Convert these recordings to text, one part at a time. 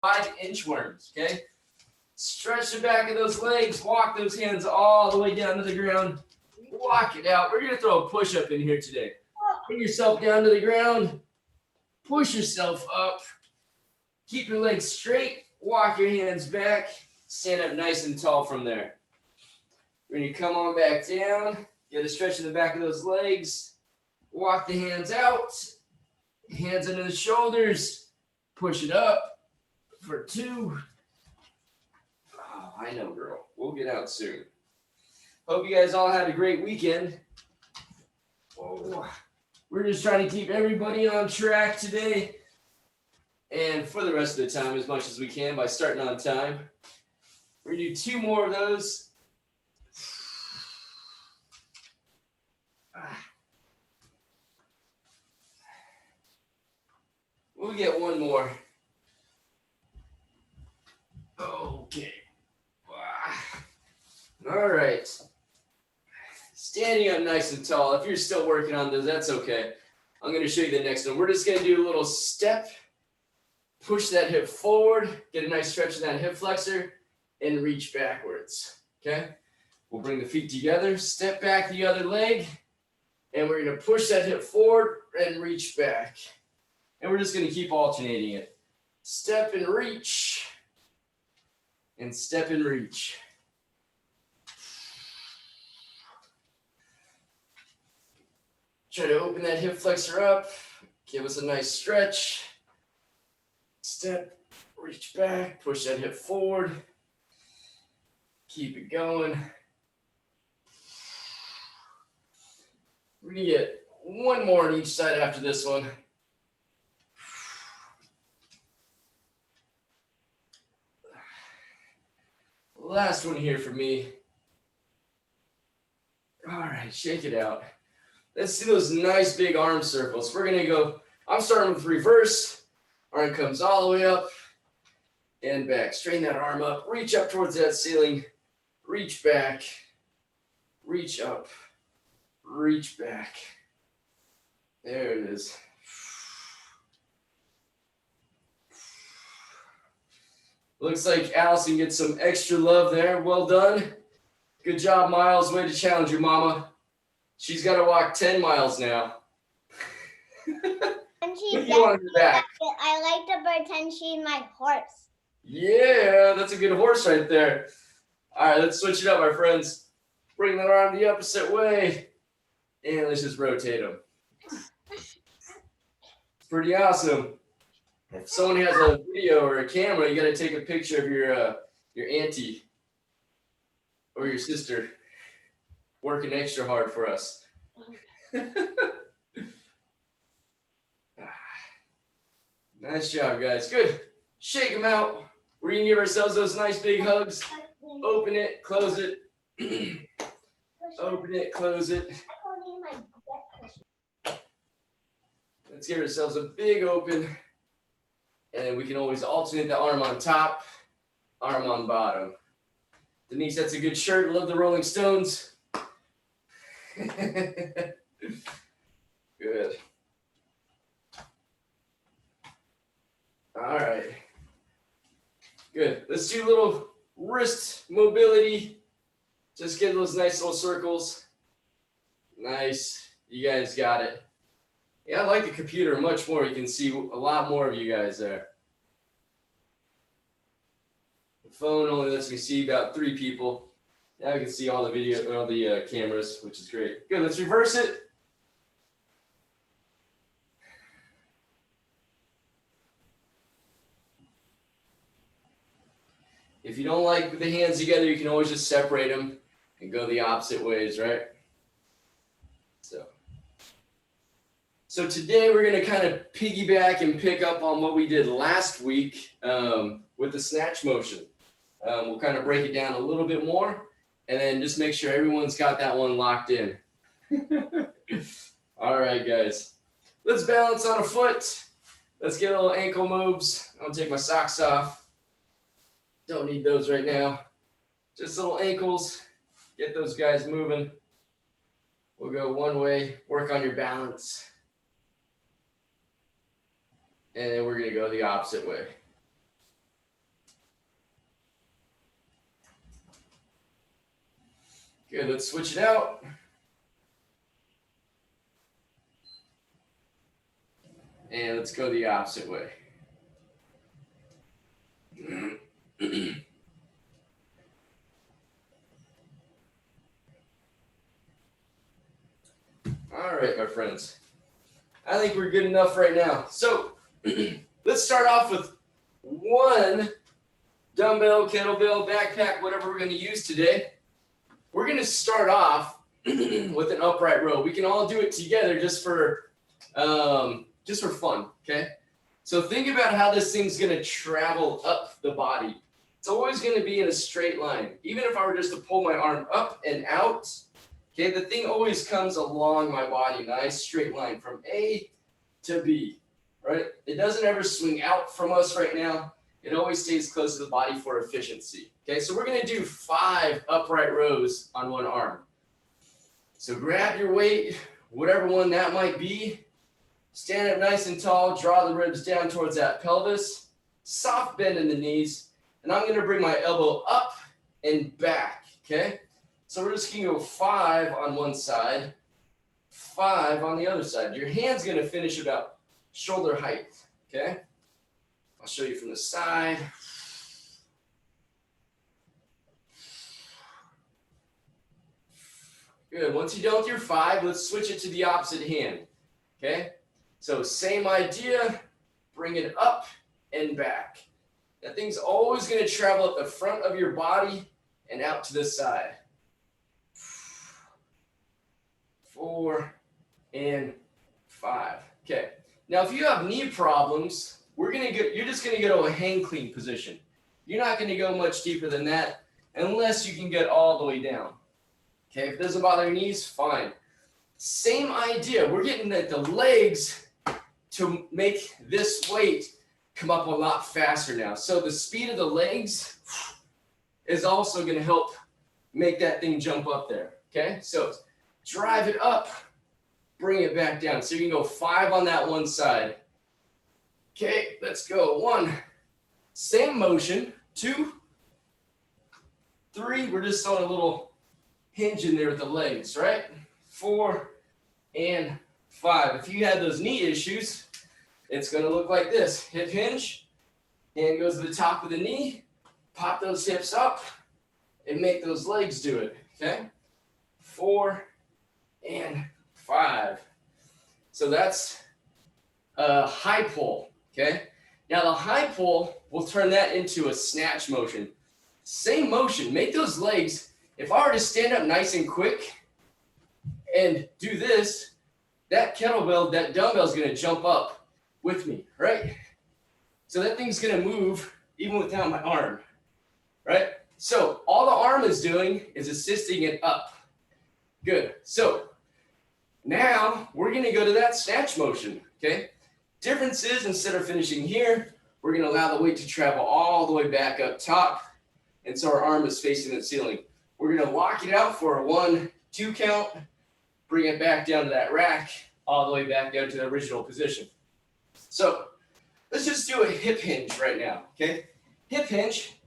inchworms, okay? Stretch the back of those legs, walk those hands all the way down to the ground. Walk it out. We're going to throw a push-up in here today. Bring yourself down to the ground. Push yourself up. Keep your legs straight. Walk your hands back. Stand up nice and tall from there. We're going to come on back down. Get a stretch in the back of those legs. Walk the hands out. Hands under the shoulders. Push it up for 2. Oh, I know, girl. We'll get out soon. Hope you guys all had a great weekend. Oh, we're just trying to keep everybody on track today and for the rest of the time as much as we can by starting on time. We're going to do 2 more of those. We'll get 1 more. Okay. All right. Standing up nice and tall. If you're still working on those, that's okay. I'm going to show you the next one. We're just going to do a little step. Push that hip forward. Get a nice stretch in that hip flexor. And reach backwards. Okay? We'll bring the feet together. Step back the other leg. And we're going to push that hip forward and reach back. And we're just going to keep alternating it. Step and reach. And step and reach. Try to open that hip flexor up. Give us a nice stretch. Step, reach back, push that hip forward. Keep it going. We're going to get 1 more on each side after this one. Last one here for me. All right, shake it out. Let's do those nice big arm circles. We're going to go, I'm starting with reverse. Arm comes all the way up and back. Straighten that arm up. Reach up towards that ceiling. Reach back. Reach up. Reach back. There it is. Looks like Allison gets some extra love there. Well done. Good job, Miles. Way to challenge your mama. She's got to walk 10 miles now. And she's on her back. I like to pretend she's my horse. Yeah, that's a good horse right there. All right, let's switch it up, my friends. Bring that arm the opposite way. And let's just rotate them. It's pretty awesome. If someone has a video or a camera, you got to take a picture of your auntie or your sister working extra hard for us. Nice job, guys. Good. Shake them out. We're going to give ourselves those nice big hugs. Open it, close it. Open it, close it. Let's give ourselves a big open. And we can always alternate the arm on top, arm on bottom. Denise, that's a good shirt. Love the Rolling Stones. Good. All right. Good. Let's do a little wrist mobility. Just get those nice little circles. Nice. You guys got it. Yeah, I like the computer much more. You can see a lot more of you guys there. The phone only lets me see about 3 people. Now I can see all the video, all the cameras, which is great. Good, let's reverse it. If you don't like the hands together, you can always just separate them and go the opposite ways, right? So today we're going to kind of piggyback and pick up on what we did last week with the snatch motion. We'll kind of break it down a little bit more and then just make sure everyone's got that one locked in. All right, guys. Let's balance on a foot. Let's get a little ankle moves. I'll take my socks off. Don't need those right now. Just little ankles. Get those guys moving. We'll go one way, work on your balance. And then we're going to go the opposite way. Good, let's switch it out. And let's go the opposite way. All right, my friends. I think we're good enough right now. So let's start off with one dumbbell, kettlebell, backpack, whatever we're going to use today. We're going to start off with an upright row. We can all do it together just for fun, okay? So think about how this thing's going to travel up the body. It's always going to be in a straight line. Even if I were just to pull my arm up and out, okay, the thing always comes along my body, nice straight line from A to B, right? It doesn't ever swing out from us right now. It always stays close to the body for efficiency. Okay, so we're going to do 5 upright rows on one arm. So grab your weight, whatever one that might be. Stand up nice and tall, draw the ribs down towards that pelvis. Soft bend in the knees. And I'm going to bring my elbow up and back, okay? So we're just going to go 5 on one side, 5 on the other side. Your hand's going to finish about shoulder height, okay? I'll show you from the side. Good. Once you're done with your 5, let's switch it to the opposite hand, okay? So same idea, bring it up and back. That thing's always going to travel up the front of your body and out to the side. 4 and 5. Okay. Now, if you have knee problems, you're just going to go to a hang clean position. You're not going to go much deeper than that unless you can get all the way down. Okay, if it doesn't bother your knees, fine. Same idea. We're getting the legs to make this weight come up a lot faster now. So the speed of the legs is also going to help make that thing jump up there. Okay, so drive it up, bring it back down. So you can go 5 on that one side. Okay, let's go. 1, same motion. 2, 3, we're just throwing a little hinge in there with the legs, right? 4 and 5. If you had those knee issues, it's going to look like this. Hip hinge, hand goes to the top of the knee, pop those hips up, and make those legs do it, okay? 4 and 5. So that's a high pull, okay? Now the high pull, we'll turn that into a snatch motion. Same motion, make those legs. If I were to stand up nice and quick and do this, that kettlebell, that dumbbell is going to jump up with me, right? So that thing's going to move even without my arm, right? So all the arm is doing is assisting it up. Good. So now we're going to go to that snatch motion, okay? Difference is instead of finishing here, we're going to allow the weight to travel all the way back up top. And so our arm is facing the ceiling. We're going to lock it out for a 1, 2 count, bring it back down to that rack, all the way back down to the original position. So let's just do a hip hinge right now, okay? Hip hinge,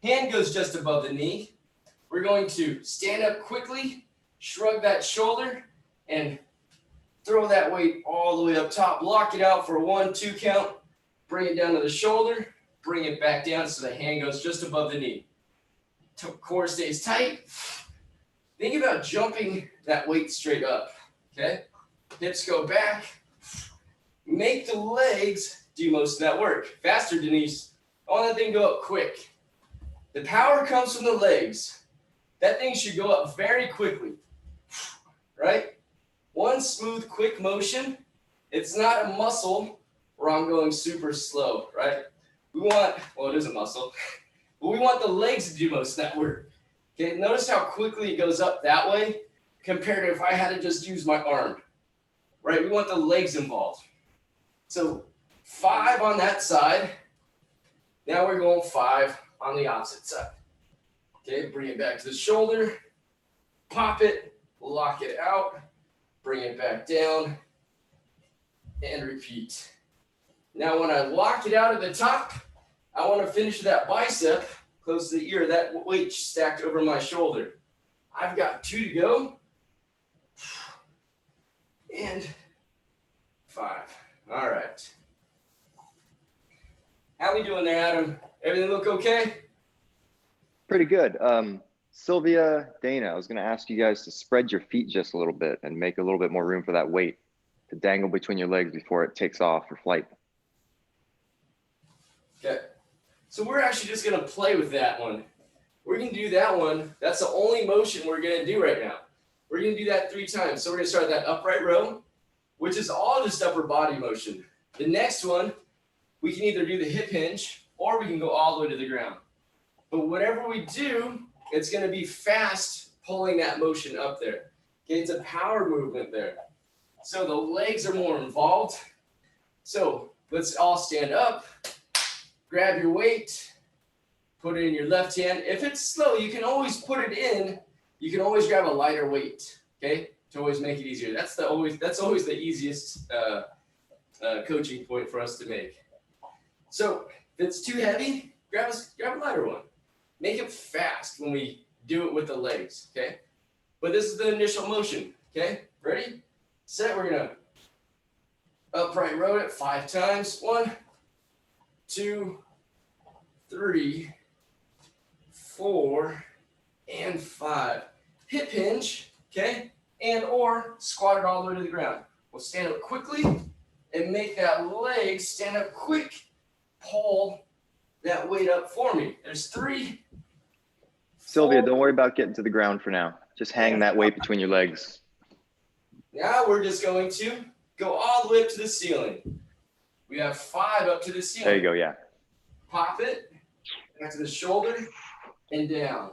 hand goes just above the knee. We're going to stand up quickly, shrug that shoulder, and throw that weight all the way up top. Lock it out for a 1, 2 count, bring it down to the shoulder, bring it back down so the hand goes just above the knee. Core stays tight. Think about jumping that weight straight up, okay? Hips go back. Make the legs do most of that work. Faster, Denise. I want that thing to go up quick. The power comes from the legs. That thing should go up very quickly, right? One smooth, quick motion. It's not a muscle where I'm going super slow, right? It is a muscle. But we want the legs to do most of that work. Okay, notice how quickly it goes up that way compared to if I had to just use my arm, right? We want the legs involved. So 5 on that side. Now we're going 5 on the opposite side. Okay, bring it back to the shoulder, pop it, lock it out, bring it back down, and repeat. Now when I lock it out at the top, I want to finish that bicep close to the ear, that weight stacked over my shoulder. I've got 2 to go. And 5. All right. How we doing there, Adam? Everything look okay? Pretty good. Sylvia, Dana, I was going to ask you guys to spread your feet just a little bit and make a little bit more room for that weight to dangle between your legs before it takes off for flight. Okay. So we're actually just going to play with that one. We're going to do that one. That's the only motion we're going to do right now. We're going to do that 3 times. So we're going to start that upright row, which is all just upper body motion. The next one, we can either do the hip hinge or we can go all the way to the ground. But whatever we do, it's going to be fast pulling that motion up there. Okay, it's a power movement there. So the legs are more involved. So let's all stand up, grab your weight, put it in your left hand. If it's slow, you can always put it in. You can always grab a lighter weight, okay, to always make it easier. That's always the easiest coaching point for us to make. So if it's too heavy, grab a lighter one. Make it fast when we do it with the legs, okay? But this is the initial motion, okay? Ready? Set. We're gonna upright row it 5 times. 1, 2, 3, 4, and 5. Hip hinge, okay? And or squat it all the way to the ground. We'll stand up quickly and make that leg stand up quick. Pull that weight up for me. There's 3. Sylvia, don't worry about getting to the ground for now. Just hang that weight between your legs. Now we're just going to go all the way up to the ceiling. We have 5 up to the ceiling. There you go, yeah. Pop it, back to the shoulder, and down.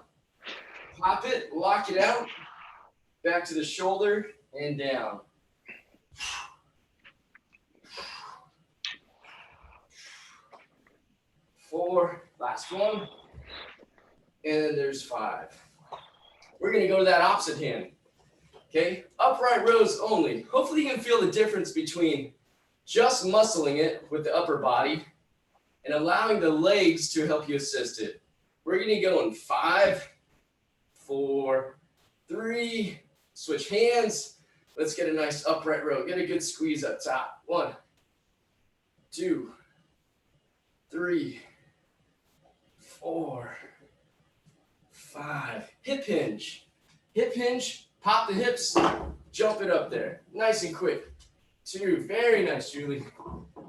Pop it, lock it out, back to the shoulder, and down. 4, last one, and then there's 5. We're gonna go to that opposite hand, okay? Upright rows only. Hopefully you can feel the difference between just muscling it with the upper body and allowing the legs to help you assist it. We're gonna go in 5, 4, 3, switch hands. Let's get a nice upright row. Get a good squeeze up top. 1, 2, 3, 4, 5. Hip hinge. Hip hinge, pop the hips, jump it up there. Nice and quick. 2, very nice, Julie.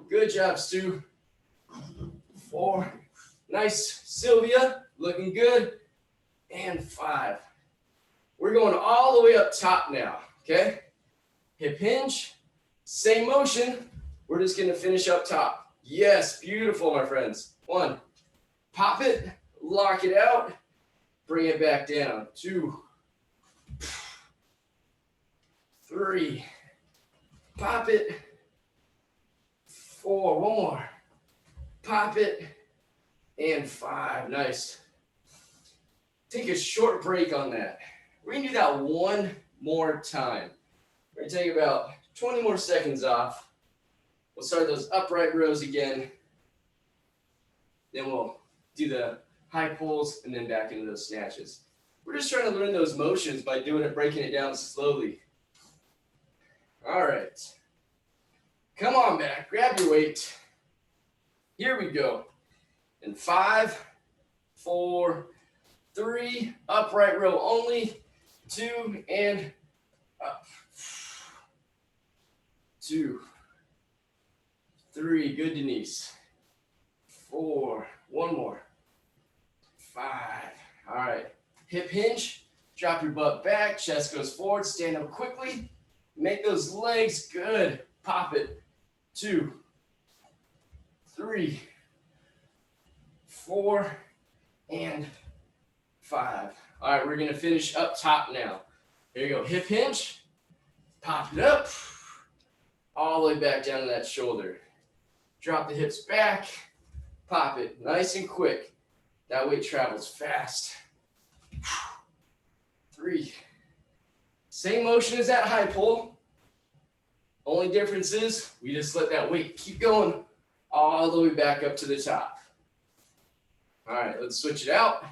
Good job, Stu. 4, nice, Sylvia, looking good. And 5. We're going all the way up top now, okay? Hip hinge, same motion. We're just gonna finish up top. Yes, beautiful, my friends. 1, pop it, lock it out, bring it back down. 2, 3, pop it. 4, one more. Pop it, and 5. Nice. Take a short break on that. We're gonna do that one more time. We're gonna take about 20 more seconds off. We'll start those upright rows again. Then we'll do the high pulls and then back into those snatches. We're just trying to learn those motions by doing it, breaking it down slowly. All right. Come on back, grab your weight. Here we go. In 5, 4, 3, upright row only. 2, and up. 2, 3, good, Denise. 4, one more. 5, all right. Hip hinge, drop your butt back, chest goes forward, stand up quickly. Make those legs good. Pop it. 2, 3, 4, and 5. All right, we're gonna finish up top now. Here you go, hip hinge, pop it up, all the way back down to that shoulder. Drop the hips back, pop it, nice and quick. That weight travels fast. 3, same motion as that high pull. Only difference is we just let that weight keep going all the way back up to the top. All right, let's switch it out.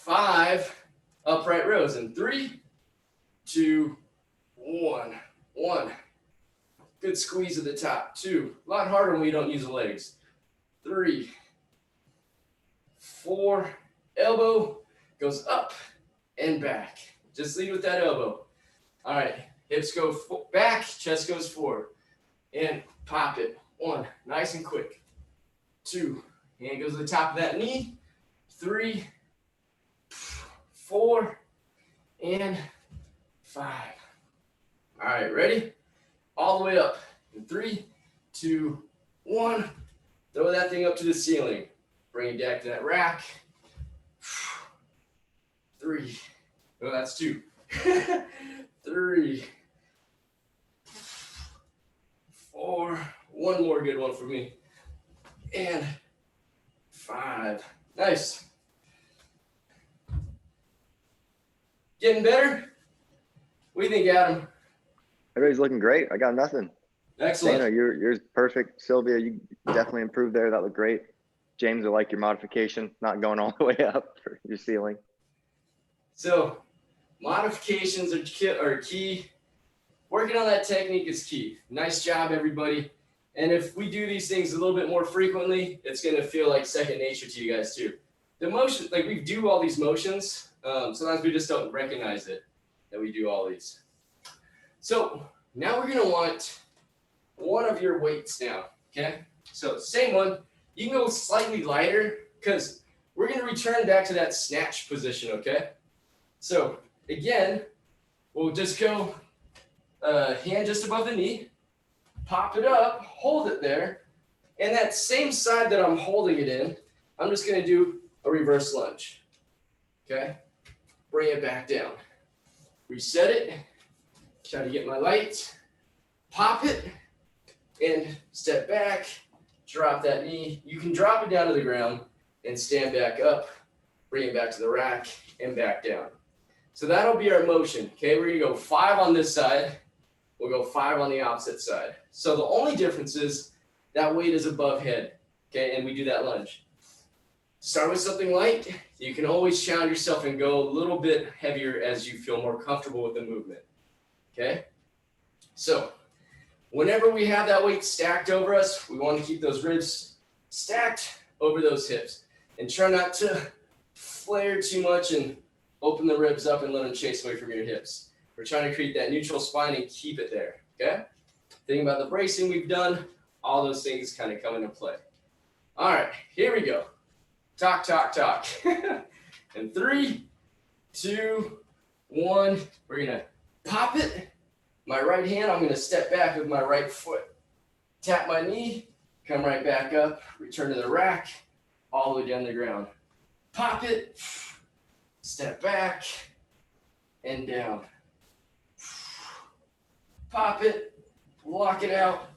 5 upright rows in 3, 2, 1. 1. Good squeeze at the top. 2. A lot harder when we don't use the legs. 3, 4. Elbow goes up and back. Just lead with that elbow. All right. Hips go back. Chest goes forward. And pop it. 1. Nice and quick. 2. Hand goes to the top of that knee. 3, 4, and 5. All right, ready? All the way up. In 3, 2, 1. Throw that thing up to the ceiling. Bring it back to that rack. 3. Oh, that's 2. 3, 4. One more good one for me. And 5. Nice. Getting better? What do you think, Adam? Everybody's looking great. I got nothing. Excellent. Dana, you're perfect. Sylvia, you definitely improved there. That looked great. James, I like your modification, not going all the way up for your ceiling. So modifications are key. Working on that technique is key. Nice job, everybody. And if we do these things a little bit more frequently, it's going to feel like second nature to you guys too. The motion, like we do all these motions, sometimes we just don't recognize it, that we do all these. So now we're going to want one of your weights now, okay? So same one. You can go slightly lighter because we're going to return back to that snatch position, okay? So again, we'll just go hand just above the knee, pop it up, hold it there, and that same side that I'm holding it in, I'm just going to do a reverse lunge, okay? Bring it back down. Reset it, try to get my light, pop it, and step back, drop that knee. You can drop it down to the ground and stand back up, bring it back to the rack, and back down. So that'll be our motion, okay? We're gonna go 5 on this side. We'll go 5 on the opposite side. So the only difference is that weight is above head, okay? And we do that lunge. Start with something light. You can always challenge yourself and go a little bit heavier as you feel more comfortable with the movement, okay? So whenever we have that weight stacked over us, we want to keep those ribs stacked over those hips and try not to flare too much and open the ribs up and let them chase away from your hips. We're trying to create that neutral spine and keep it there, okay? Thinking about the bracing we've done, all those things kind of come into play. All right, here we go. Talk, talk, talk. And 3, 2, 1, we're gonna pop it. My right hand, I'm going to step back with my right foot. Tap my knee, come right back up, return to the rack, all the way down the ground. Pop it, step back, and down. Pop it, lock it out,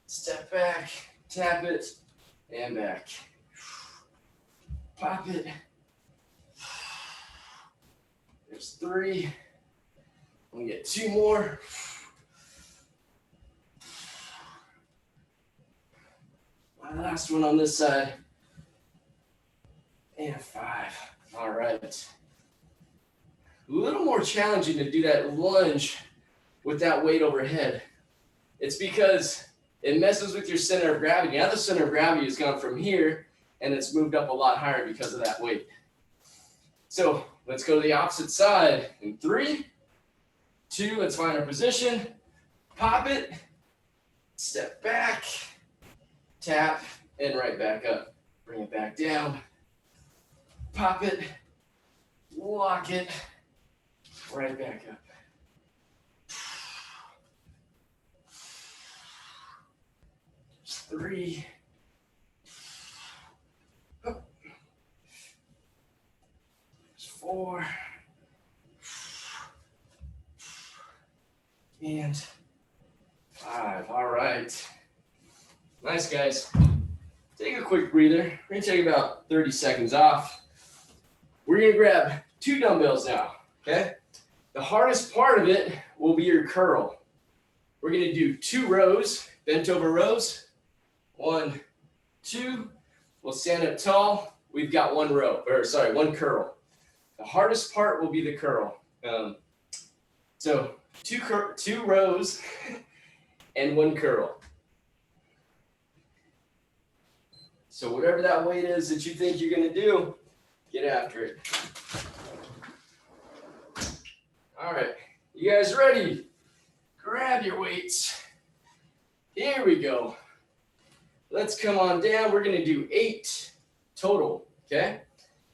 step back, tap it, and back. Pop it. There's 3. I'm going to get 2 more. My last one on this side. And 5. All right. A little more challenging to do that lunge with that weight overhead. It's because it messes with your center of gravity. Now the center of gravity has gone from here and it's moved up a lot higher because of that weight. So let's go to the opposite side. In 3, 2, let's find our position. Pop it, step back, tap, and right back up. Bring it back down. Pop it, lock it, right back up. 3. 4. And 5. All right. Nice, guys. Take a quick breather. We're going to take about 30 seconds off. We're going to grab 2 dumbbells now, okay? The hardest part of it will be your curl. We're going to do 2 rows, bent over rows. 1, 2. We'll stand up tall. We've got 1 curl. The hardest part will be the curl. So two rows and one curl. So whatever that weight is that you think you're gonna do, get after it. All right, you guys ready? Grab your weights. Here we go. Let's come on down. We're gonna do 8 total, okay?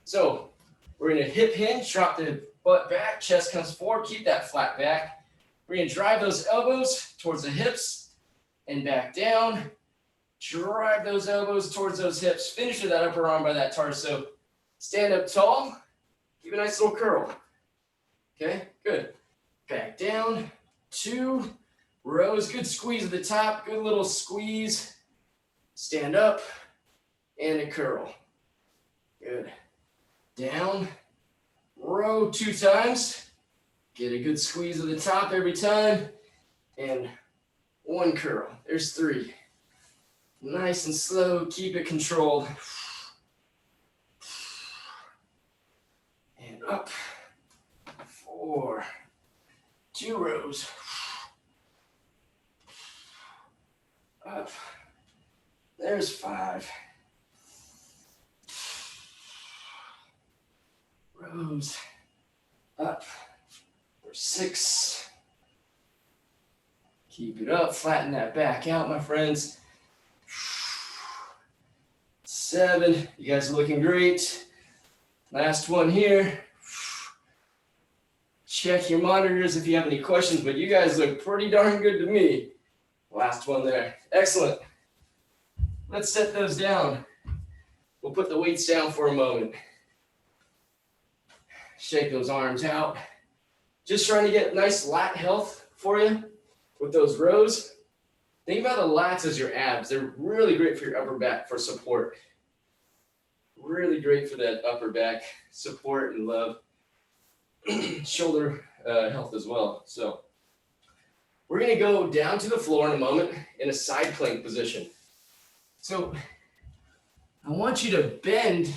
So we're gonna hip hinge, drop the butt back, chest comes forward, keep that flat back. We're gonna drive those elbows towards the hips and back down. Drive those elbows towards those hips. Finish with that upper arm by that torso. Stand up tall. Keep a nice little curl. Okay, good. Back down. 2 rows. Good squeeze at the top. Good little squeeze. Stand up and a curl. Good. Down. Row 2 times. Get a good squeeze at the top every time. And 1 curl. There's 3. Nice and slow, keep it controlled. And up. 4. 2 rows. Up. There's 5. Rows. Up. There's 6. Keep it up, flatten that back out, my friends. 7, you guys are looking great. Last one here. Check your monitors if you have any questions, but you guys look pretty darn good to me. Last one there. Excellent. Let's set those down. We'll put the weights down for a moment. Shake those arms out. Just trying to get nice lat health for you with those rows. Think about the lats as your abs. They're really great for your upper back for support. Really great for that upper back support and love. Shoulder health as well. So we're going to go down to the floor in a moment in a side plank position. So I want you to bend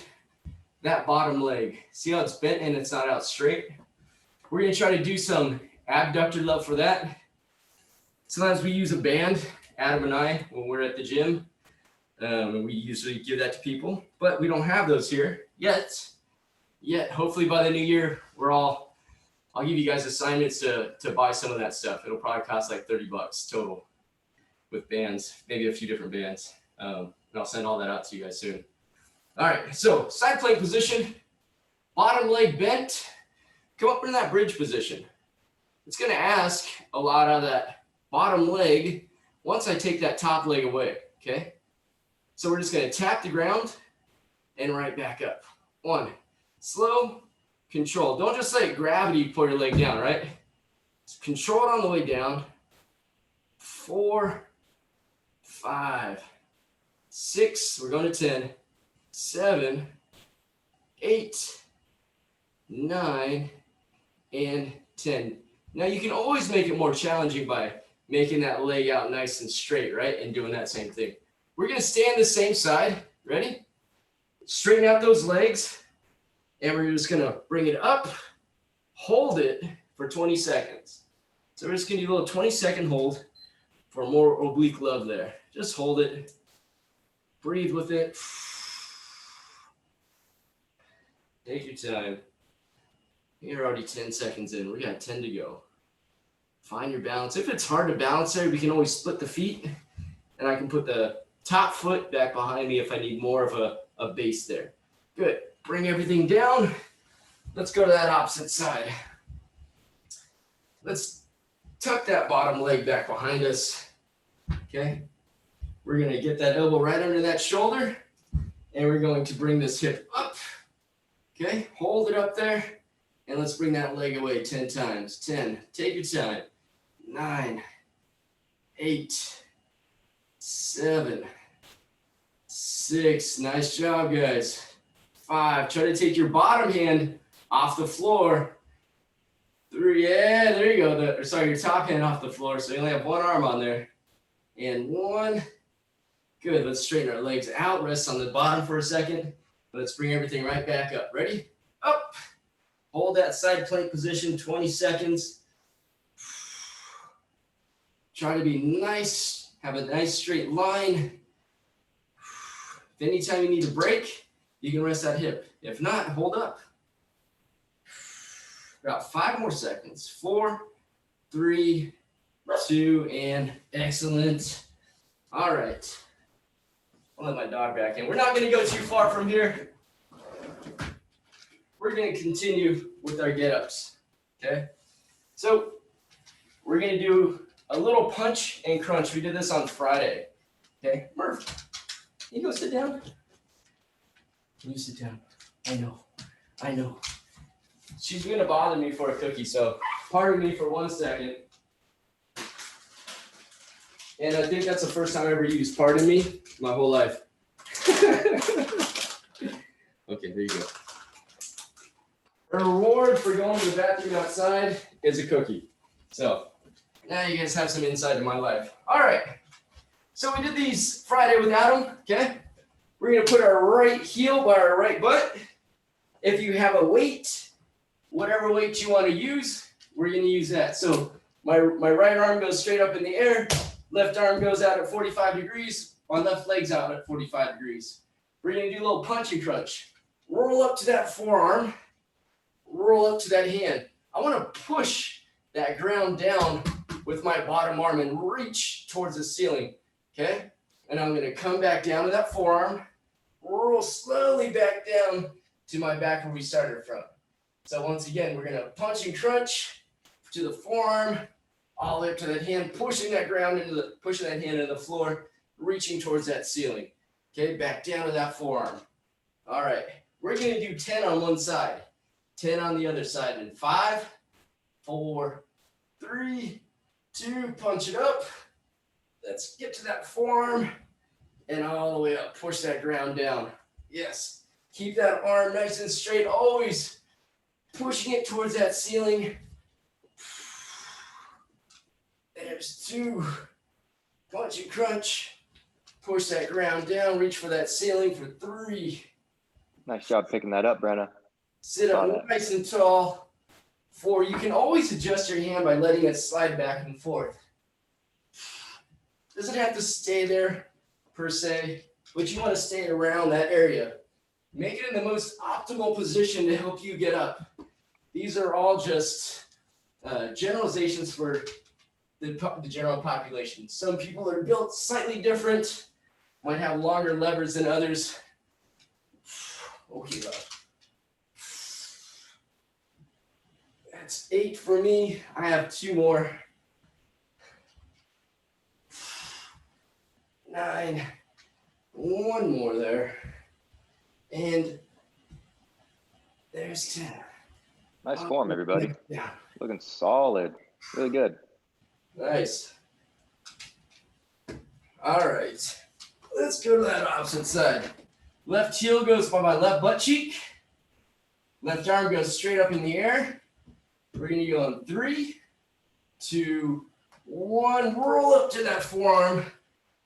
that bottom leg. See how it's bent and it's not out straight? We're going to try to do some abductor love for that. Sometimes we use a band, Adam and I, when we're at the gym. We usually give that to people, but we don't have those here yet. Hopefully by the new year, I'll give you guys assignments to buy some of that stuff. It'll probably cost like $30 total with bands, maybe a few different bands. And I'll send all that out to you guys soon. All right, so side plank position, bottom leg bent, come up in that bridge position. It's gonna ask a lot out of that bottom leg once I take that top leg away, okay? So we're just gonna tap the ground and right back up. 1, slow, control. Don't just let gravity pull your leg down, right? Control it on the way down. 4, 5, 6, we're going to 10, 7, 8, 9, and 10. Now you can always make it more challenging by making that leg out nice and straight, right? And doing that same thing. We're going to stay on the same side. Ready? Straighten out those legs. And we're just going to bring it up, hold it for 20 seconds. So we're just going to do a little 20-second hold for more oblique love there. Just hold it. Breathe with it. Take your time. You're already 10 seconds in. We got 10 to go. Find your balance. If it's hard to balance there, we can always split the feet. And I can put the top foot back behind me if I need more of a base there. Good. Bring everything down. Let's go to that opposite side. Let's tuck that bottom leg back behind us. Okay. We're going to get that elbow right under that shoulder. And we're going to bring this hip up. Okay. Hold it up there. And let's bring that leg away 10 times. 10. Take your time. 9, 8, 7, 6. Nice job, guys. 5. Try to take your bottom hand off the floor. 3. Yeah, there you go. Your top hand off the floor. So you only have one arm on there. And 1. Good. Let's straighten our legs out. Rest on the bottom for a second. Let's bring everything right back up. Ready? Up. Hold that side plank position 20 seconds. Try to be nice, have a nice straight line. If anytime you need to break, you can rest that hip. If not, hold up. About 5 more seconds. 4, 3, 2, and excellent. All right. I'll let my dog back in. We're not going to go too far from here. We're going to continue with our get-ups, okay? So we're going to do a little punch and crunch. We did this on Friday, okay? Murph, can you go sit down? Can you sit down? I know. She's going to bother me for a cookie, so pardon me for 1 second. And I think that's the first time I ever used pardon me my whole life. Okay, there you go. A reward for going to the bathroom outside is a cookie. So now you guys have some insight in my life. All right. So we did these Friday with Adam, okay? We're going to put our right heel by our right butt. If you have a weight, whatever weight you want to use, we're going to use that. So my right arm goes straight up in the air. Left arm goes out at 45 degrees. My left leg's out at 45 degrees. We're going to do a little punch and crunch. Roll up to that forearm. Roll up to that hand. I want to push that ground down with my bottom arm and reach towards the ceiling, okay? And I'm going to come back down to that forearm, roll slowly back down to my back where we started from. So once again, we're going to punch and crunch to the forearm, all the way up to that hand, pushing that hand into the floor, reaching towards that ceiling. Okay, back down to that forearm. All right, we're going to do 10 on one side, 10 on the other side in 5, 4, 3, 2, punch it up. Let's get to that forearm and all the way up. Push that ground down. Yes. Keep that arm nice and straight, always pushing it towards that ceiling. There's 2. Punch and crunch. Push that ground down. Reach for that ceiling for 3. Nice job picking that up, Brenna. Sit up nice and tall. 4. You can always adjust your hand by letting it slide back and forth. Doesn't have to stay there per se, but you want to stay around that area. Make it in the most optimal position to help you get up. These are all just generalizations for the general population. Some people are built slightly different, might have longer levers than others. Okay, that's 8 for me. I have 2 more. 9. 1 more there. And there's 10. Nice form, everybody. Yeah. Looking solid. Really good. Nice. All right. Let's go to that opposite side. Left heel goes by my left butt cheek. Left arm goes straight up in the air. We're going to go on 3, 2, 1. Roll up to that forearm.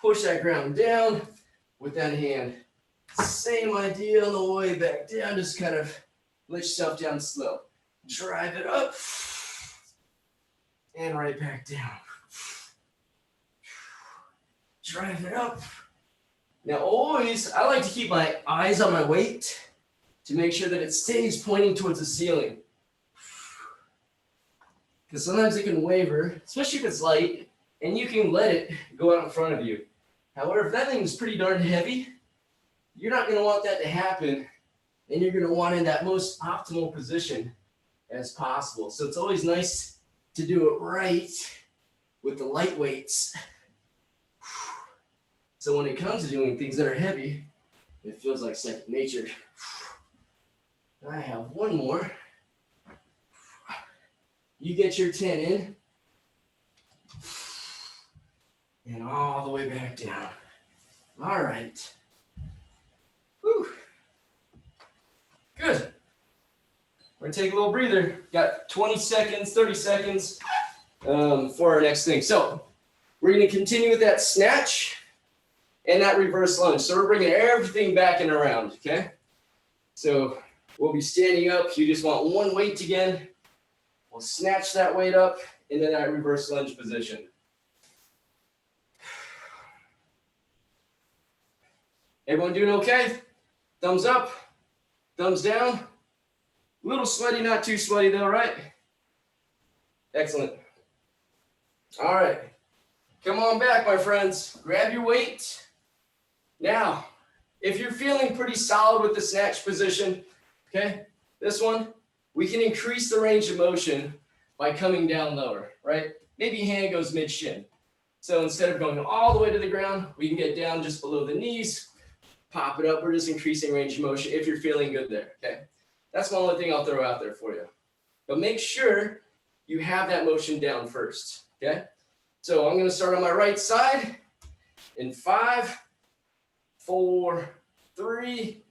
Push that ground down with that hand. Same idea on the way back down. Just kind of let yourself down slow. Drive it up. And right back down. Drive it up. Now always, I like to keep my eyes on my weight to make sure that it stays pointing towards the ceiling. Because sometimes it can waver, especially if it's light, and you can let it go out in front of you. However, if that thing is pretty darn heavy, you're not going to want that to happen, and you're going to want it in that most optimal position as possible. So it's always nice to do it right with the light weights. So when it comes to doing things that are heavy, it feels like second nature. I have 1 more. You get your 10 in. And all the way back down. All right. Whew. Good. We're going to take a little breather. Got 20 seconds, 30 seconds for our next thing. So we're going to continue with that snatch and that reverse lunge. So we're bringing everything back and around, okay? So We'll be standing up. You just want one weight again. We'll snatch that weight up into that reverse lunge position. Everyone doing okay? Thumbs up, thumbs down. A little sweaty, not too sweaty though, right? Excellent. All right. Come on back, my friends. Grab your weight. Now, if you're feeling pretty solid with the snatch position, okay, this one, we can increase the range of motion by coming down lower, right? Maybe hand goes mid-shin. So instead of going all the way to the ground, we can get down just below the knees, pop it up. We're just increasing range of motion if you're feeling good there, okay? That's one only thing I'll throw out there for you. But make sure you have that motion down first, okay? So I'm going to start on my right side in 5, 4, 3,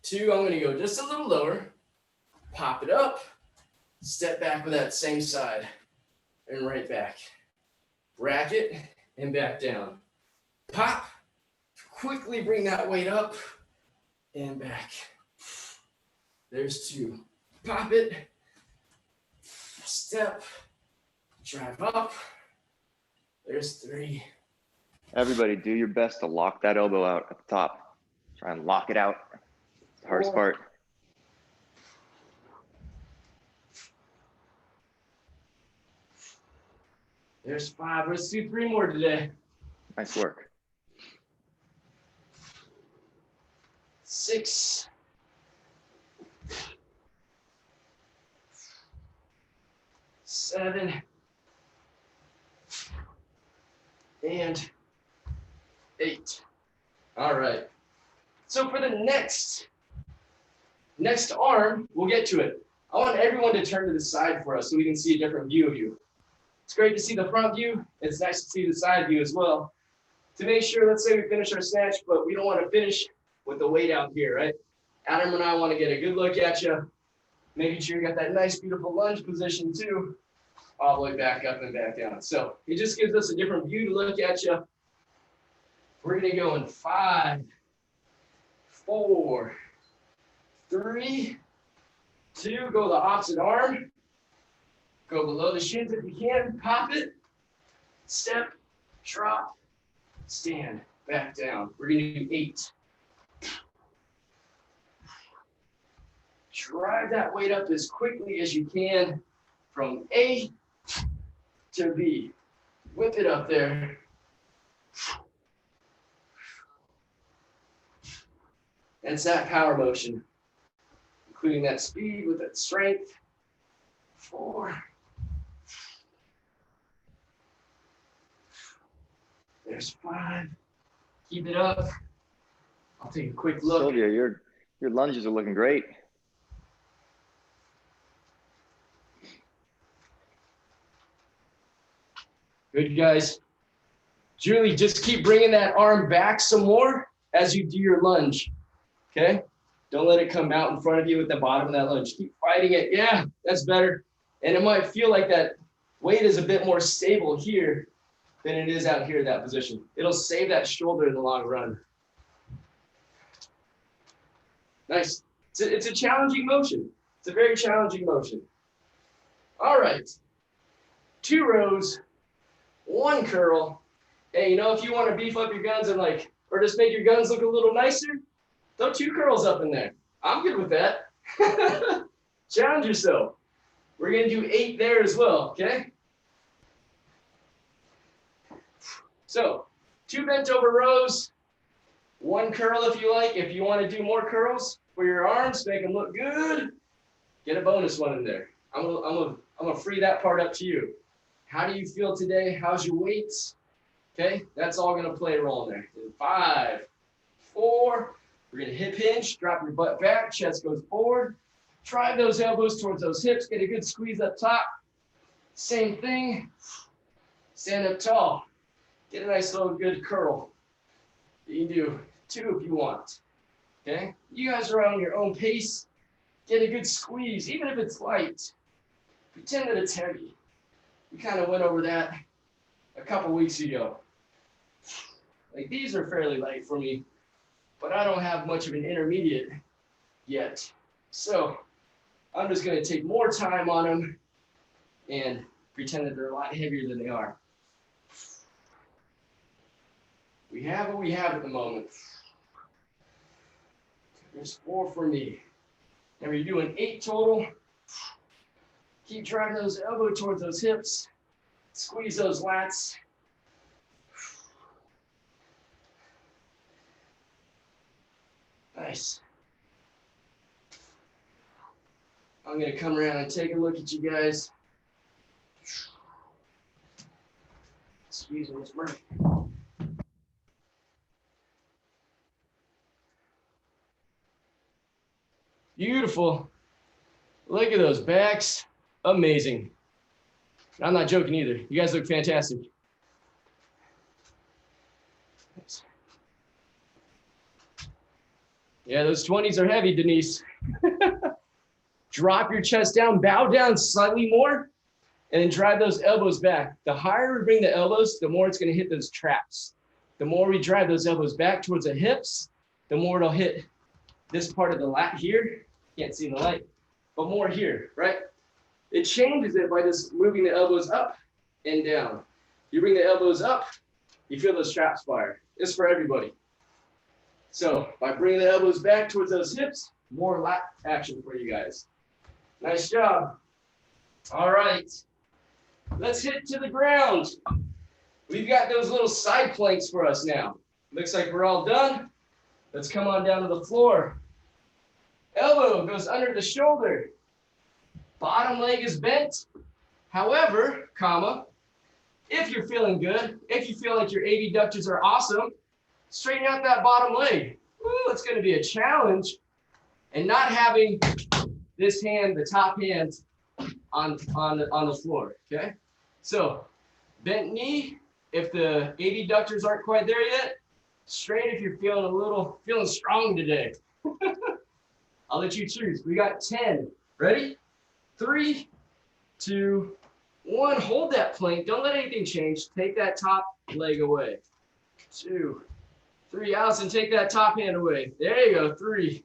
2. I'm going to go just a little lower, pop it up, step back with that same side, and right back. Bracket and back down. Pop, quickly bring that weight up and back. There's 2. Pop it, step, drive up. There's 3. Everybody, do your best to lock that elbow out at the top. Try and lock it out. It's the hardest part. There's 5. Let's do 3 more today. Nice work. 6. 7. And 8. All right. So for the next arm, we'll get to it. I want everyone to turn to the side for us so we can see a different view of you. It's great to see the front view. It's nice to see the side view as well. To make sure, let's say we finish our snatch, but we don't want to finish with the weight out here, right? Adam and I want to get a good look at you, making sure you got that nice, beautiful lunge position too, all the way back up and back down. So it just gives us a different view to look at you. We're going to go in 5, 4, 3, 2, go the opposite arm. Go below the shins if you can, pop it, step, drop, stand, back down. We're gonna do 8. Drive that weight up as quickly as you can from A to B. Whip it up there. It's that power motion, including that speed with that strength. 4. There's 5. Keep it up. I'll take a quick look. Sylvia, your lunges are looking great. Good, guys. Julie, just keep bringing that arm back some more as you do your lunge, okay? Don't let it come out in front of you at the bottom of that lunge. Keep fighting it. Yeah, that's better. And it might feel like that weight is a bit more stable here than it is out here in that position. It'll save that shoulder in the long run. Nice. It's a challenging motion. It's a very challenging motion. All right. 2 rows, 1 curl. Hey, you know, if you want to beef up your guns and or just make your guns look a little nicer, throw 2 curls up in there. I'm good with that. Challenge yourself. We're going to do 8 there as well, okay? So 2 bent over rows, 1 curl if you like. If you want to do more curls for your arms, make them look good, get a bonus one in there. I'm gonna free that part up to you. How do you feel today? How's your weights? Okay, that's all gonna play a role in there. In 5, 4, we're gonna hip hinge, drop your butt back, chest goes forward, drive those elbows towards those hips, get a good squeeze up top. Same thing, stand up tall. Get a nice little good curl. You can do 2 if you want, okay? You guys are on your own pace. Get a good squeeze, even if it's light. Pretend that it's heavy. We kind of went over that a couple weeks ago. Like these are fairly light for me, but I don't have much of an intermediate yet. So I'm just going to take more time on them and pretend that they're a lot heavier than they are. We have what we have at the moment. There's 4 for me. And we're doing 8 total. Keep driving those elbows towards those hips. Squeeze those lats. Nice. I'm going to come around and take a look at you guys. Squeeze them, it's working. Beautiful. Look at those backs. Amazing. I'm not joking either. You guys look fantastic. Yeah, those 20s are heavy, Denise. Drop your chest down, bow down slightly more, and then drive those elbows back. The higher we bring the elbows, the more it's going to hit those traps. The more we drive those elbows back towards the hips, the more it'll hit this part of the lat here. Can't see in the light, but more here, right? It changes it by just moving the elbows up and down. You bring the elbows up, you feel those traps fire. It's for everybody. So by bringing the elbows back towards those hips, more lat action for you guys. Nice job. All right, let's hit to the ground. We've got those little side planks for us now. Looks like we're all done. Let's come on down to the floor. Elbow goes under the shoulder. Bottom leg is bent. However, comma, if you're feeling good, if you feel like your abductors are awesome, straighten out that bottom leg. Ooh, it's going to be a challenge. And not having this hand, the top hand, on the floor, okay? So, bent knee, if the abductors aren't quite there yet, straight if you're feeling strong today. I'll let you choose. We got 10. Ready? 3, 2, 1. Hold that plank. Don't let anything change. Take that top leg away. 2, 3. Allison, take that top hand away. There you go. 3,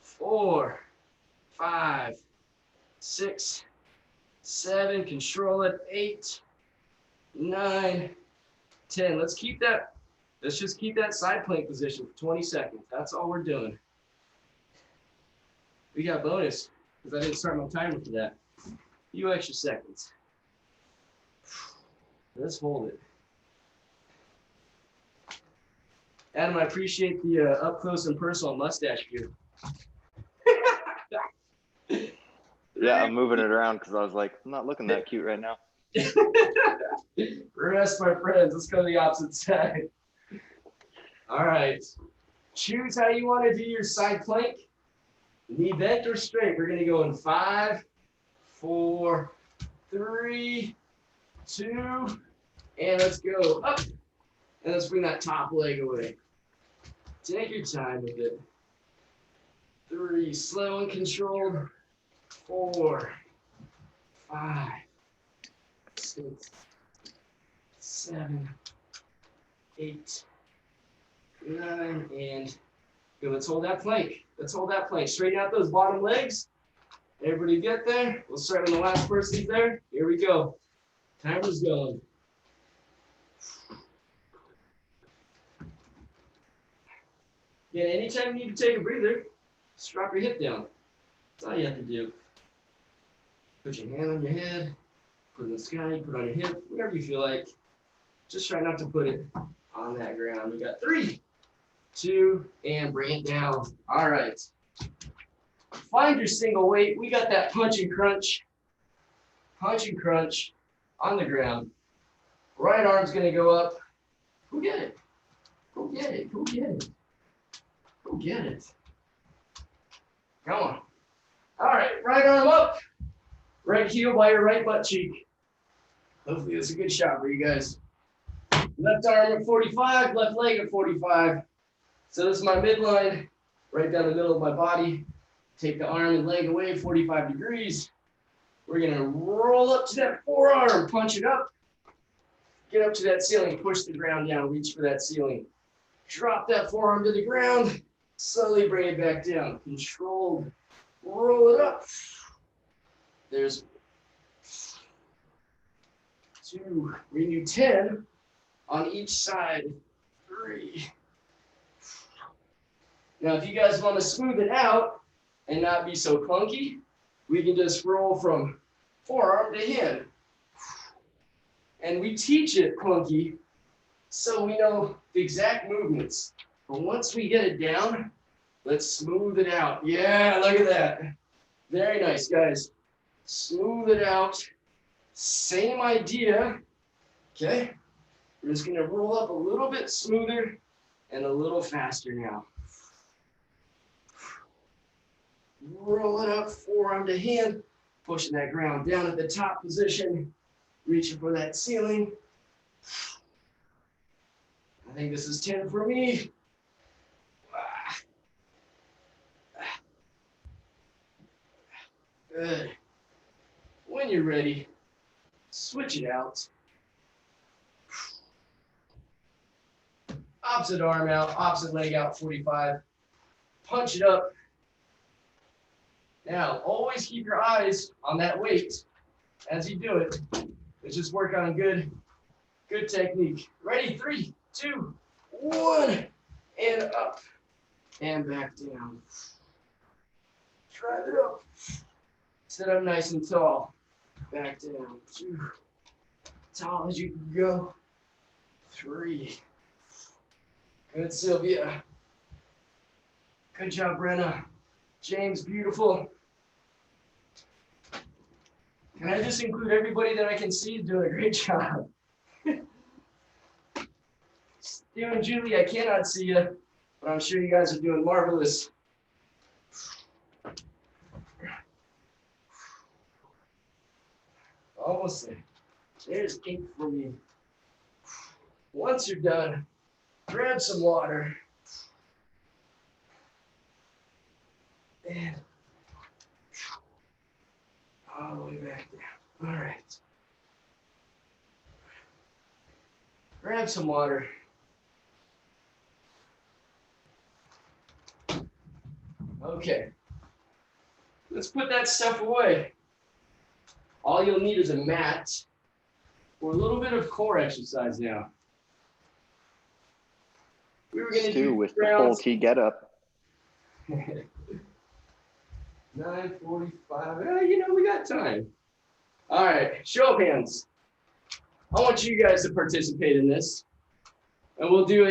4, 5, 6, 7. Control it. 8, 9, 10. Let's just keep that side plank position for 20 seconds. That's all we're doing. We got bonus because I didn't start my timer for that. A few extra seconds. Let's hold it. Adam, I appreciate the up close and personal mustache view. Yeah, I'm moving it around because I was like, I'm not looking that cute right now. Rest, my friends. Let's go to the opposite side. All right. Choose how you want to do your side plank. Knee bent or straight. We're going to go in 5, 4, 3, 2, and let's go up. And let's bring that top leg away. Take your time with it. 3, slow and controlled. 4, 5, 6, 7, 8, 9, and good. Let's hold that plank. Let's hold that plank. Straighten out those bottom legs. Everybody get there? We'll start when the last person's there. Here we go. Timer's going. Yeah, anytime you need to take a breather, just drop your hip down. That's all you have to do. Put your hand on your head, put it in the sky, put it on your hip, whatever you feel like. Just try not to put it on that ground. We got 3, 2, and bring it down. All right. Find your single weight. We got that punch and crunch on the ground. Right arm's going to go up. Go get it. Go get it. Go get it. Go get it. Come on. All right. Right arm up. Right heel by your right butt cheek. Hopefully that's a good shot for you guys. Left arm at 45, left leg at 45. So this is my midline, right down the middle of my body. Take the arm and leg away 45 degrees. We're gonna roll up to that forearm, punch it up. Get up to that ceiling, push the ground down, reach for that ceiling. Drop that forearm to the ground, slowly bring it back down. Controlled Roll it up. There's 2. We do 10 on each side. 3. Now, if you guys want to smooth it out and not be so clunky, we can just roll from forearm to hand. And we teach it clunky so we know the exact movements. But once we get it down, let's smooth it out. Yeah, look at that. Very nice, guys. Smooth it out. Same idea. Okay. We're just going to roll up a little bit smoother and a little faster now. Roll it up, forearm to hand, pushing that ground down at the top position, reaching for that ceiling. I think this is 10 for me. Good. When you're ready, switch it out. Opposite arm out, opposite leg out, 45. Punch it up. Now, always keep your eyes on that weight as you do it. Let's just work on a good technique. Ready? 3, 2, 1, and up and back down. Drive it up. Sit up nice and tall. Back down. 2. Tall as you can go. 3. Good, Sylvia. Good job, Brenna. James, beautiful. Can I just include everybody that I can see is doing a great job? Stu and Julie, I cannot see you, but I'm sure you guys are doing marvelous. Almost there. There's 8 for me. Once you're done, grab some water. And all the way back down. All right. Grab some water. Okay. Let's put that stuff away. All you'll need is a mat for a little bit of core exercise now. We were going to do with the full T get up. 9:45. We got time. All right, show of hands. I want you guys to participate in this, and we'll do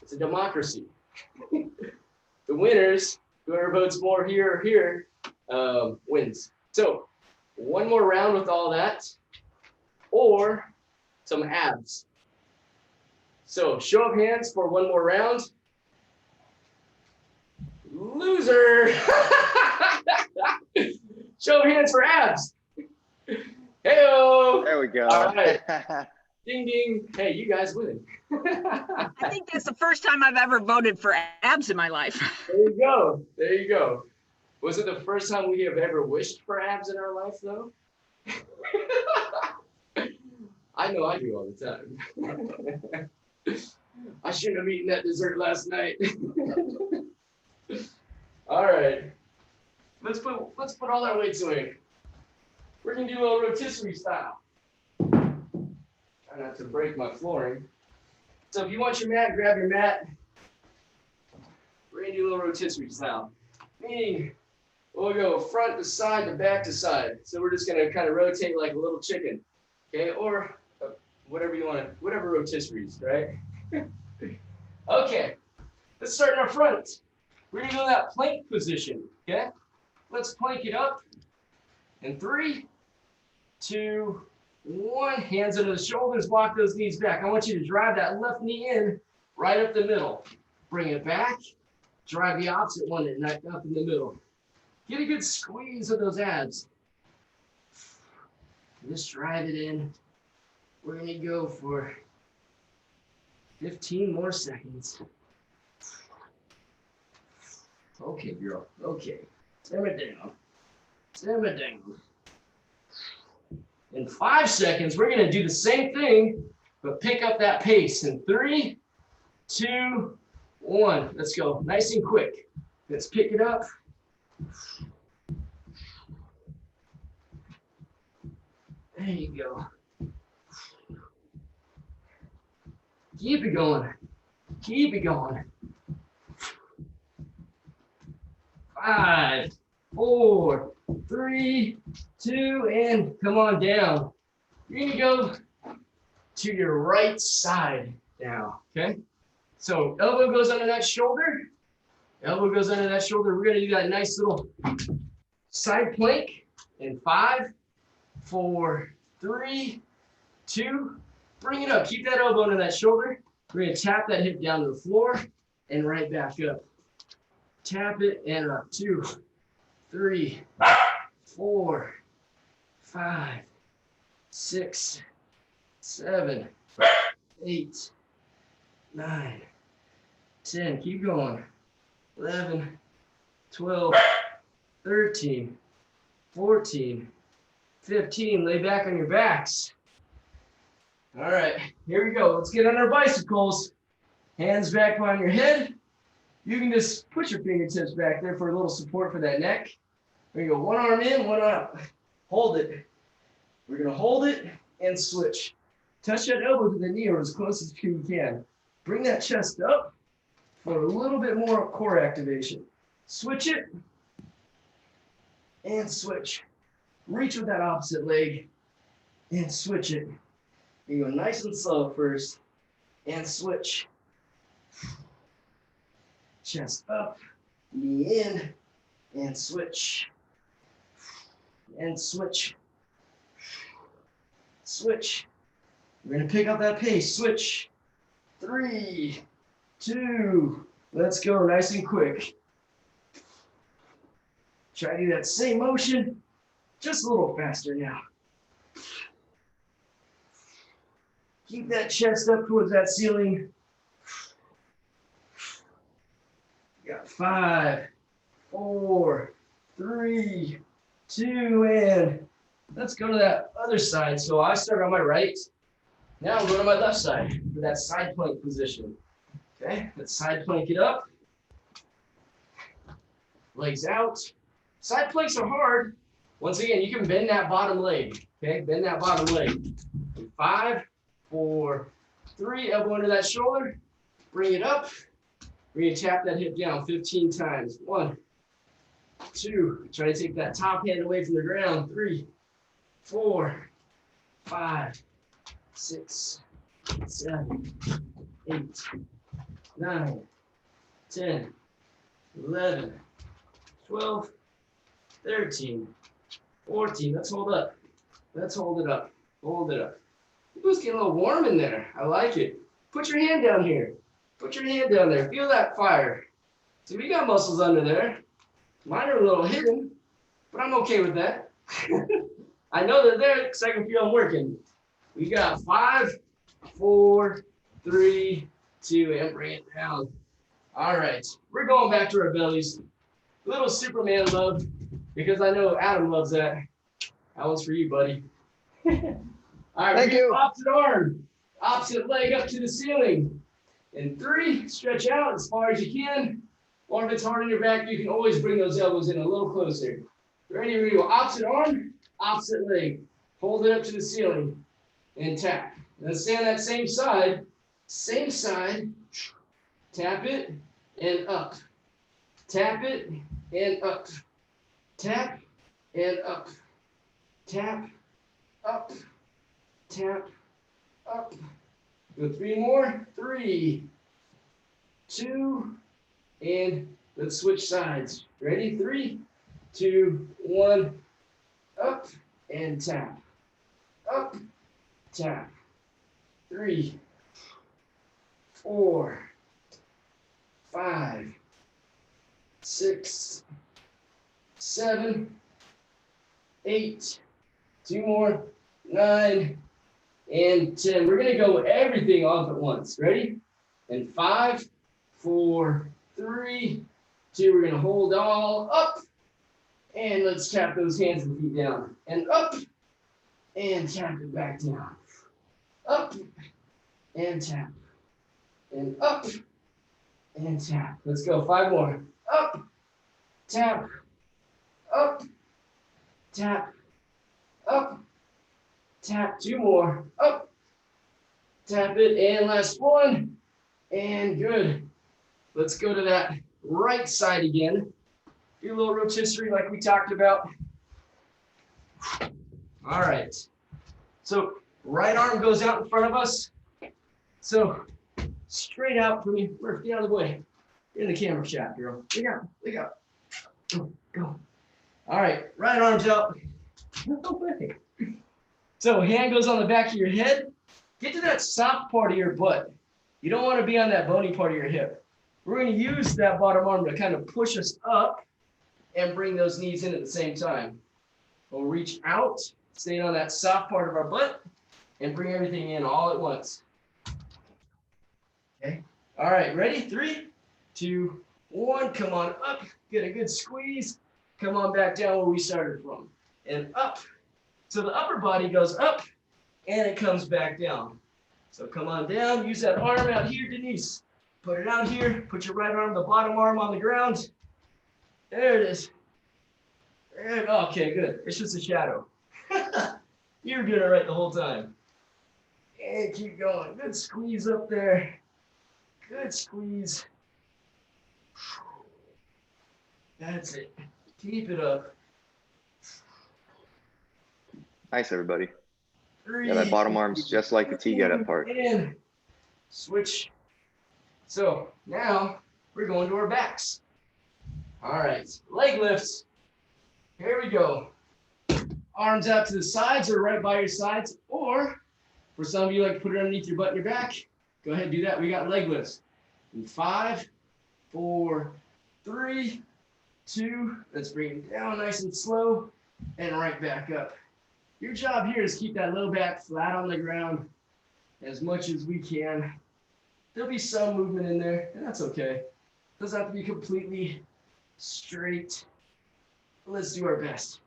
it's a democracy. The winners, whoever votes more here or here, wins. So, one more round with all that, or some abs. So, show of hands for one more round. Loser. Show of hands for abs. Hey-o. There we go. All right. Ding, ding. Hey, you guys win. I think that's the first time I've ever voted for abs in my life. There you go. There you go. Was it the first time we have ever wished for abs in our life, though? I know I do all the time. I shouldn't have eaten that dessert last night. All right. Let's put all our weights away. We're gonna do a little rotisserie style. Try not to break my flooring. So if you want your mat, grab your mat. We're gonna do a little rotisserie style. Meaning we'll go front to side to back to side. So we're just gonna kind of rotate like a little chicken. Okay, or whatever you want, whatever rotisseries, right? Okay, let's start in our front. We're gonna go to that plank position, okay? Let's plank it up. In 3, 2, 1. Hands under the shoulders, walk those knees back. I want you to drive that left knee in right up the middle. Bring it back. Drive the opposite one in, up in the middle. Get a good squeeze of those abs. Just drive it in. We're going to go for 15 more seconds. Okay, girl. Okay. Simmer down. Simmer down. In 5 seconds, we're going to do the same thing, but pick up that pace. In 3, 2, 1. Let's go. Nice and quick. Let's pick it up. There you go. Keep it going. Keep it going. 5, 4, 3, 2, and come on down. You're gonna go to your right side now, okay? So elbow goes under that shoulder. Elbow goes under that shoulder. We're gonna do that nice little side plank in 5, 4, 3, 2, bring it up. Keep that elbow under that shoulder. We're gonna tap that hip down to the floor and right back up. Tap it and up. 2, 3, 4, 5, 6, 7, 8, 9, 10. Keep going. 11, 12, 13, 14, 15. Lay back on your backs. All right, here we go. Let's get on our bicycles. Hands back behind your head. You can just put your fingertips back there for a little support for that neck. There you go. One arm in, one up. Hold it. We're going to hold it and switch. Touch that elbow to the knee or as close as you can. Bring that chest up for a little bit more core activation. Switch it and switch. Reach with that opposite leg and switch it. You go nice and slow first and switch. Chest up, knee in, and switch. And switch. Switch. We're going to pick up that pace. Switch. 3, 2, let's go nice and quick. Try to do that same motion, just a little faster now. Keep that chest up towards that ceiling. You got 5, 4, 3, 2, and let's go to that other side. So I start on my right. Now I'm going to my left side for that side plank position. Okay, let's side plank it up. Legs out. Side planks are hard. Once again, you can bend that bottom leg. Okay, bend that bottom leg. 5, 4, 3, elbow under that shoulder. Bring it up. We're going to tap that hip down 15 times. 1, 2, try to take that top hand away from the ground. 3, 4, 5, 6, 7, 8, 9, 10, 11, 12, 13, 14. Let's hold up. Let's hold it up. Hold it up. It was getting a little warm in there. I like it. Put your hand down here. Put your hand down there. Feel that fire. See, we got muscles under there. Mine are a little hidden, but I'm okay with that. I know they're there because I can feel them working. We got 5, 4, 3, 2, and bring it down. All right, we're going back to our bellies. A little Superman love, because I know Adam loves that. That one's for you, buddy. All right, Thank you. Opposite arm, opposite leg up to the ceiling. In 3, stretch out as far as you can. Or if it's hard on your back, you can always bring those elbows in a little closer. Ready? We go opposite arm, opposite leg. Hold it up to the ceiling and tap. Then stay on that same side. Tap it and up. Tap it and up. Tap and up. Tap, up, tap, up. Go 3 more. 3, 2, and let's switch sides. Ready? 3, 2, 1. Up and tap. Up, tap. 3, 4, 5, 6, 7, 8. 2 more. 9 and 10. We're going to go everything off at once. Ready? And 5, 4, 3, 2. We're going to hold all up. And let's tap those hands and feet down. And up. And tap it back down. Up. And tap. And up. And tap. Let's go. 5 more. Up. Tap. up, tap, up, tap. 2 more, up, tap it, and last one, and good. Let's go to that right side again. Do a little rotisserie like we talked about. All right. So right arm goes out in front of us. So straight out for me. Murph, get out of the way. You're in the camera shot, girl. Look out. Look out. Go. Go. All right. Right arm's out. No way. So hand goes on the back of your head. Get to that soft part of your butt. You don't want to be on that bony part of your hip. We're going to use that bottom arm to kind of push us up and bring those knees in at the same time. We'll reach out, staying on that soft part of our butt, and bring everything in all at once. Okay. All right, ready? 3, 2, 1. Come on up. Get a good squeeze. Come on back down where we started from. And up. So the upper body goes up, and it comes back down. So come on down. Use that arm out here, Denise. Put it out here. Put your right arm, the bottom arm on the ground. There it is. Okay, good. It's just a shadow. You were doing it right the whole time. And keep going. Good squeeze up there. Good squeeze. That's it. Keep it up. Nice, everybody. 3, Yeah, that bottom arm's just like the T-get-up part. And switch. So now we're going to our backs. All right, leg lifts. Here we go. Arms out to the sides or right by your sides, or for some of you like to put it underneath your butt and your back. Go ahead and do that. We got leg lifts. In 5, 4, 3, 2. Let's bring it down nice and slow and right back up. Your job here is keep that low back flat on the ground as much as we can. There'll be some movement in there, and that's okay. It doesn't have to be completely straight. Let's do our best.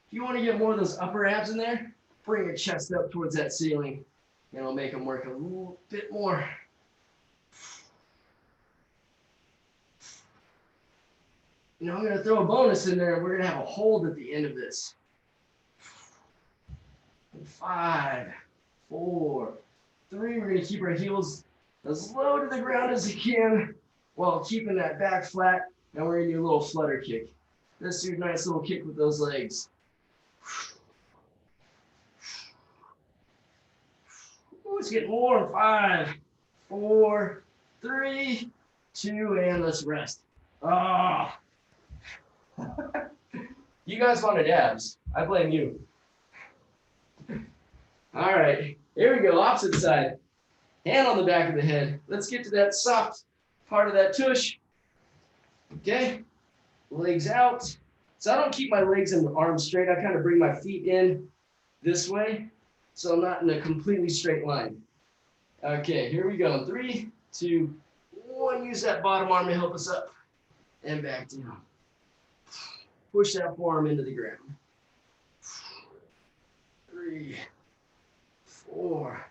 If you want to get more of those upper abs in there, bring your chest up towards that ceiling, and it'll make them work a little bit more. Now I'm going to throw a bonus in there, and we're going to have a hold at the end of this. 5, 4, 3. We're going to keep our heels as low to the ground as you can while keeping that back flat. And we're going to do a little flutter kick. Let's do a nice little kick with those legs. Ooh, let's get more. 5, 4, 3, 2, and let's rest. Oh. You guys wanted abs. I blame you. All right, here we go, opposite side. Hand on the back of the head. Let's get to that soft part of that tush. Okay, legs out. So I don't keep my legs and arms straight. I kind of bring my feet in this way, so I'm not in a completely straight line. Okay, here we go. 3, 2, 1. Use that bottom arm to help us up and back down. Push that forearm into the ground. 3, 4,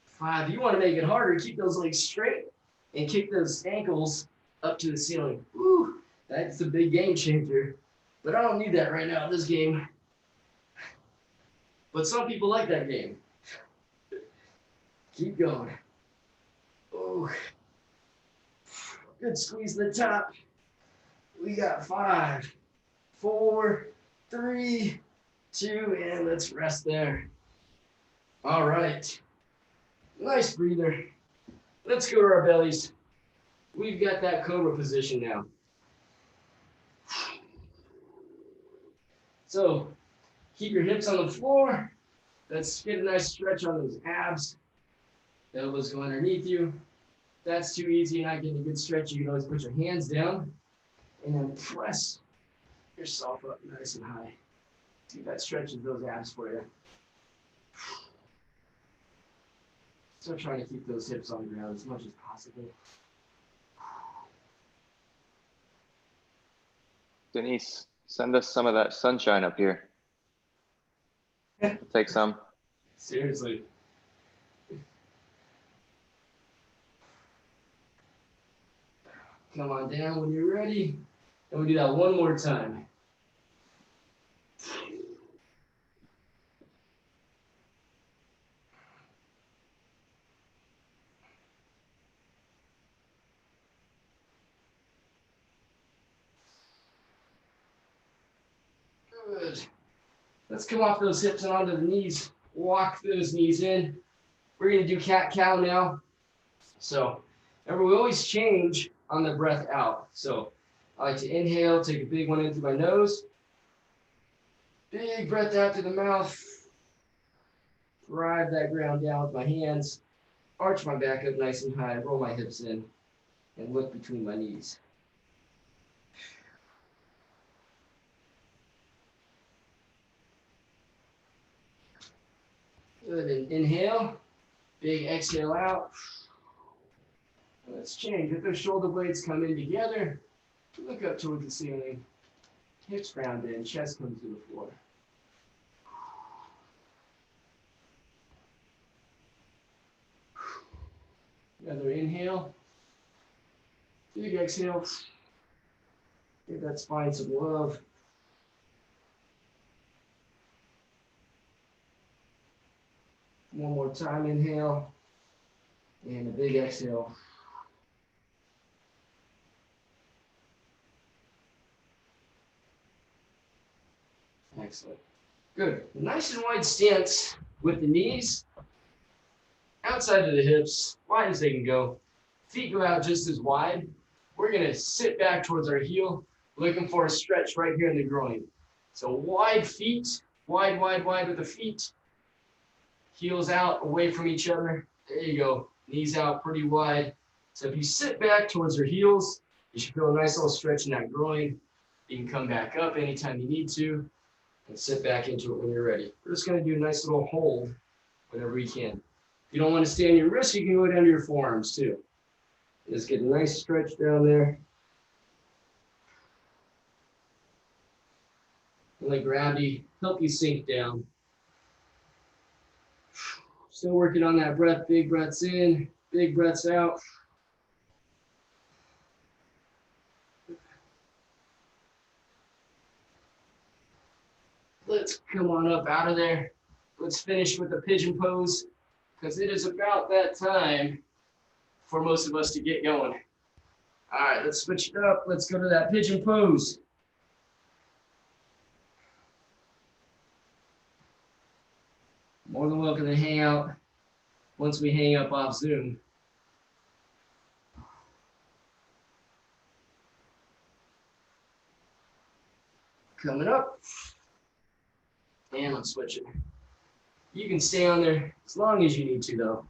5. You want to make it harder. Keep those legs straight and kick those ankles up to the ceiling. Woo, that's a big game changer. But I don't need that right now in this game. But some people like that game. Keep going. Oh, good squeeze the top. We got 5, 4, 3, 2, and let's rest there. All right. Nice breather. Let's go to our bellies. We've got that cobra position now. So keep your hips on the floor. Let's get a nice stretch on those abs. Elbows go underneath you. If that's too easy and not getting a good stretch, you can always put your hands down and then press yourself up nice and high. See if that stretches those abs for you. Still trying to keep those hips on the ground as much as possible. Denise, send us some of that sunshine up here. We'll take some. Seriously. Come on down when you're ready. And we do that one more time. Good. Let's come off those hips and onto the knees. Walk those knees in. We're going to do cat-cow now. So remember, we always change on the breath out. So I like to inhale, take a big one in through my nose. Big breath out through the mouth. Drive that ground down with my hands. Arch my back up nice and high. Roll my hips in and look between my knees. Good, and inhale. Big exhale out. Let's change. If those shoulder blades come in together, look up towards the ceiling. Hips round in, chest comes to the floor. Another inhale. Big exhale. Give that spine some love. One more time, inhale. And a big exhale. Excellent. Good. Nice and wide stance with the knees outside of the hips, wide as they can go. Feet go out just as wide. We're going to sit back towards our heel, looking for a stretch right here in the groin. So wide feet, wide, wide, wide with the feet. Heels out, away from each other. There you go. Knees out pretty wide. So if you sit back towards your heels, you should feel a nice little stretch in that groin. You can come back up anytime you need to and sit back into it when you're ready. We're just going to do a nice little hold whenever you can. If you don't want to stay on your wrists, you can go down to your forearms too. Just get a nice stretch down there. And let gravity help you sink down. Still working on that breath. Big breaths in, big breaths out. Let's come on up out of there. Let's finish with the pigeon pose, because it is about that time for most of us to get going. All right, let's switch it up. Let's go to that pigeon pose. More than welcome to hang out once we hang up off Zoom. Coming up. And let's switch it. You can stay on there as long as you need to, though.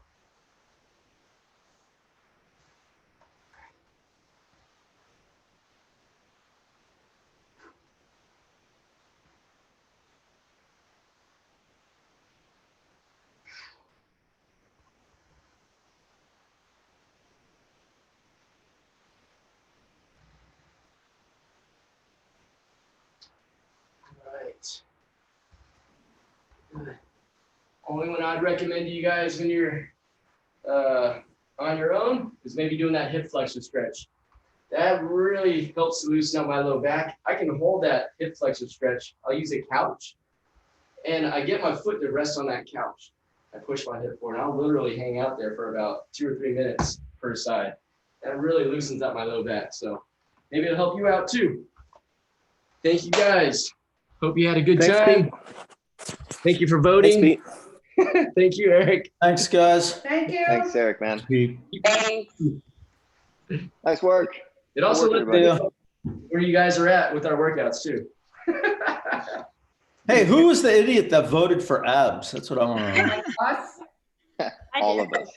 Right. Only one I'd recommend to you guys when you're on your own is maybe doing that hip flexor stretch. That really helps to loosen up my low back. I can hold that hip flexor stretch. I'll use a couch, and I get my foot to rest on that couch. I push my hip forward. I'll literally hang out there for about 2 or 3 minutes per side. That really loosens up my low back. So maybe it'll help you out too. Thank you guys. Hope you had a good time. Pete. Thank you for voting. Thanks, Thank you, Eric. Thanks, guys. Thank you. Thanks, Eric, man. Pete. Nice work. It also Good lets work, me everybody. know where you guys are at with our workouts too. Hey, who was the idiot that voted for abs? That's what I want to know. I All did. of us.